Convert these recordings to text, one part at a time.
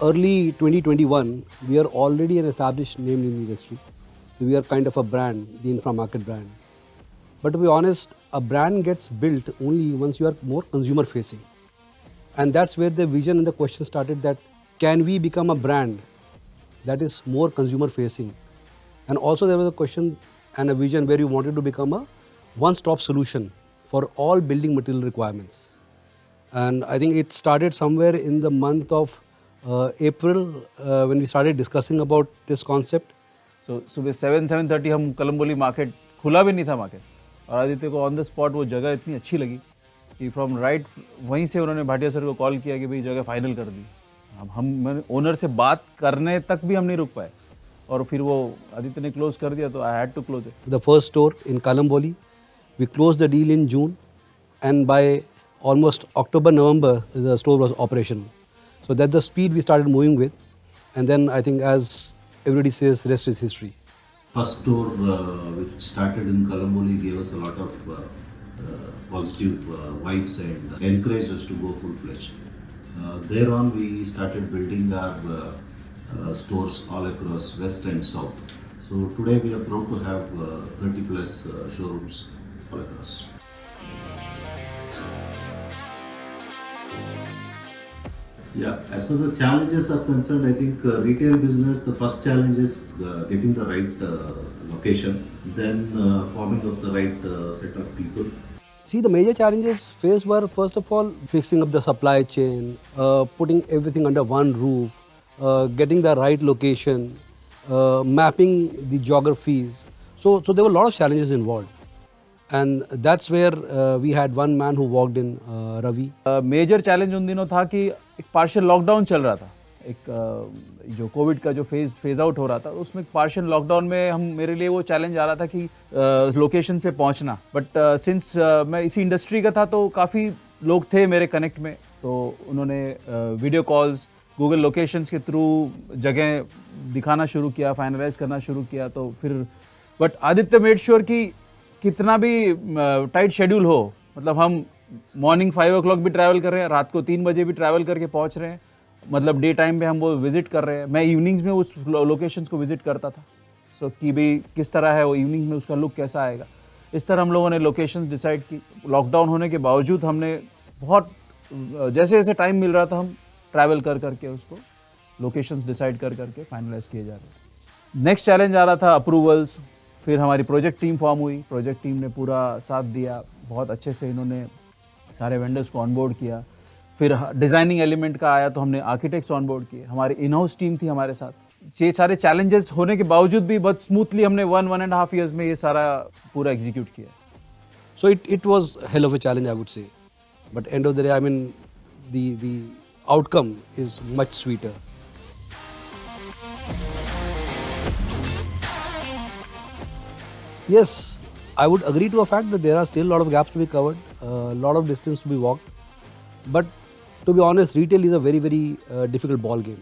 early 2021, we are already an established name in the industry. We are kind of a brand, the infra market brand. But to be honest, a brand gets built only once you are more consumer facing. And that's where the vision and the question started, that can we become a brand that is more consumer facing? And also there was a question and a vision where we wanted to become a one-stop solution for all building material requirements. And I think it started somewhere in the month of April when we started discussing about this concept. So सुबह 7-7:30 हम Kalamboli market, खुला भी नहीं था market, और आदित्य को on the spot वो जगह इतनी अच्छी लगी कि फ्रॉम राइट वहीं से उन्होंने भाटिया सर को कॉल किया कि भाई जगह फाइनल कर दी। हम ओनर से बात करने तक भी हम नहीं रुक पाए, और फिर वो आदित्य ने क्लोज कर दिया, तो I had to close it. The first store in Kalamboli, we closed the deal in June, and by almost October, November, the store was operational. So that's the speed we started moving with. And then I think, as everybody says, rest is history. First store which started in Kalamboli gave us a lot of positive vibes and encouraged us to go full-fledged. Thereon we started building our stores all across west and south. So today we are proud to have 30 plus showrooms all across. Yeah, as far as the challenges are concerned, I think retail business, the first challenge is getting the right location, then forming of the right set of people. See, the major challenges faced were, first of all, fixing up the supply chain, putting everything under one roof, getting the right location, mapping the geographies. So there were a lot of challenges involved. And that's where we had one man who walked in, Ravi. Major challenge उन दिनों था कि एक partial lockdown चल रहा था, एक जो कोविड का जो फेज आउट हो रहा था, उसमें पार्शियल लॉकडाउन में मेरे लिए वो चैलेंज आ रहा था कि लोकेशन पे पहुंचना। बट सिंस मैं इसी इंडस्ट्री का था तो काफ़ी लोग थे मेरे कनेक्ट में, तो उन्होंने वीडियो कॉल्स, गूगल लोकेशंस के थ्रू जगह दिखाना शुरू किया, फाइनलाइज करना शुरू किया। तो फिर बट आदित्य मेड श्योर कि कितना भी टाइट शेड्यूल हो, मतलब हम मॉर्निंग 5 o'clock भी ट्रैवल कर रहे हैं, रात को 3 बजे भी ट्रैवल करके पहुंच रहे हैं, मतलब डे टाइम पे हम वो विजिट कर रहे हैं। मैं इवनिंग्स में उस लोकेशंस को विजिट करता था, सो कि भाई किस तरह है वो इवनिंग में, उसका लुक कैसा आएगा। इस तरह हम लोगों ने लोकेशंस डिसाइड की। लॉकडाउन होने के बावजूद हमने बहुत जैसे जैसे टाइम मिल रहा था हम ट्रैवल कर करके उसको लोकेशंस डिसाइड कर करके फाइनलाइज किए जा रहे। नेक्स्ट चैलेंज आ रहा था अप्रूवल्स। फिर हमारी प्रोजेक्ट टीम फॉर्म हुई, प्रोजेक्ट टीम ने पूरा साथ दिया, बहुत अच्छे से इन्होंने सारे वेंडर्स को ऑनबोर्ड किया। फिर डिज़ाइनिंग एलिमेंट का आया तो हमने आर्किटेक्ट्स ऑनबोर्ड किए, हमारी इन हाउस टीम थी हमारे साथ। ये सारे चैलेंजेस होने के बावजूद भी बहुत स्मूथली हमने 1.5 years में ये सारा पूरा एग्जीक्यूट किया। So it was a hell of a challenge, I would say. But end of the day, I mean, the outcome is much sweeter. Yes, I would agree to a fact that there are still a lot of gaps to be covered, a lot of distance to be walked. But to be honest, retail is a very, very difficult ball game.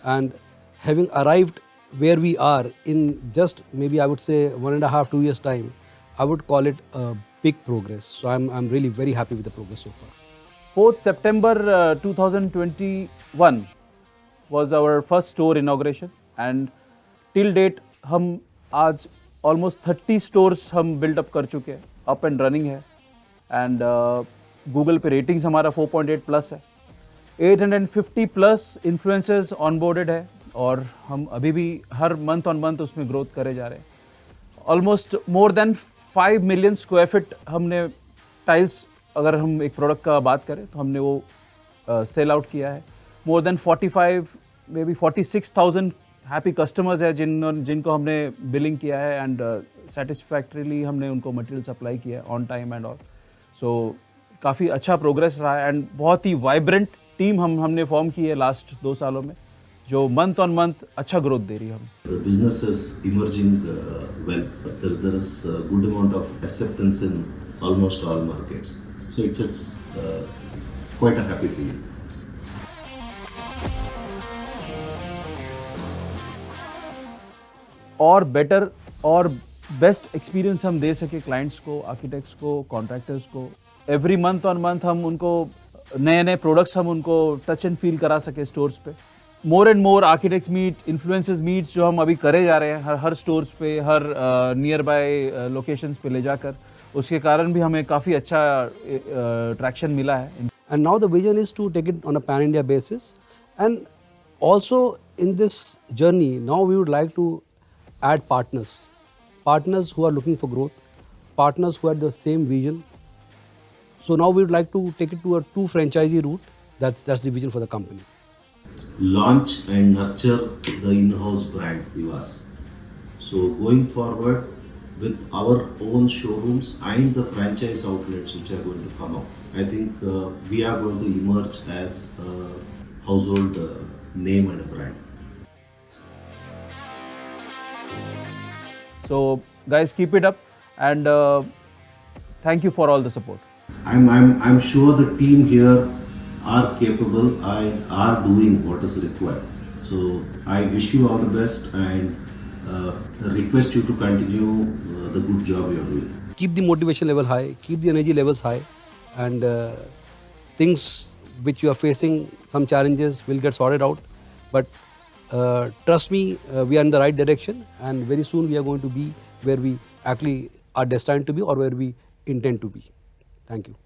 And having arrived where we are in just maybe I would say 1.5, 2 years time, I would call it a big progress. So I'm really very happy with the progress so far. 4th September 2021 was our first store inauguration, and till date हम आज almost 30 stores हम buildup कर चुके हैं, up and running है। And Google पे ratings हमारा 4.8 plus है, 850 प्लस इन्फ्लुएंसर्स ऑनबोर्डेड है, और हम अभी भी हर मंथ ऑन मंथ उसमें ग्रोथ करे जा रहे हैं। Almost more than 5 million square feet हमने टाइल्स, अगर हम एक प्रोडक्ट का बात करें तो हमने वो सेल आउट किया है। More than 45 may be 46,000 happy customers है जिनको हमने बिलिंग किया है, एंड सेटिस्फैक्ट्रीली हमने उनको मटेरियल सप्लाई किया है ऑन टाइम एंड ऑल। सो काफ़ी अच्छा प्रोग्रेस रहा है, एंड बहुत ही वाइब्रेंट टीम हमने फॉर्म की है लास्ट 2 सालों में, जो मंथ ऑन मंथ अच्छा ग्रोथ दे रही है हमें। The business is emerging well. There is a good amount of acceptance in almost all markets. So it's quite a happy feeling. और बेटर और बेस्ट एक्सपीरियंस हम दे सके क्लाइंट्स को, आर्किटेक्ट्स को, कॉन्ट्रैक्टर्स को। एवरी मंथ ऑन मंथ हम उनको नए नए प्रोडक्ट्स हम उनको टच एंड फील करा सके स्टोर्स पे, more and more architects meet, influencers meets जो हम अभी करे जा रहे हैं हर स्टोर्स पे, हर नियर बाय लोकेशंस पे ले जाकर, उसके कारण भी हमें काफ़ी अच्छा ट्रैक्शन मिला है. And now the vision is to take it on a pan India basis. And also in this journey, now we would like to add partners. Partners who are looking for growth, partners who have the same vision. So now we would like to take it to a 2 franchisee route. That's the vision for the company. Launch and nurture the in-house brand Vivas. So going forward with our own showrooms and the franchise outlets which are going to come up, I think we are going to emerge as a household name and a brand. So guys, keep it up, and thank you for all the support. I'm sure the team here are capable and are doing what is required. So I wish you all the best and request you to continue the good job you are doing. Keep the motivation level high, keep the energy levels high, and things which you are facing, some challenges will get sorted out. But trust me, we are in the right direction, and very soon we are going to be where we actually are destined to be or where we intend to be. Thank you.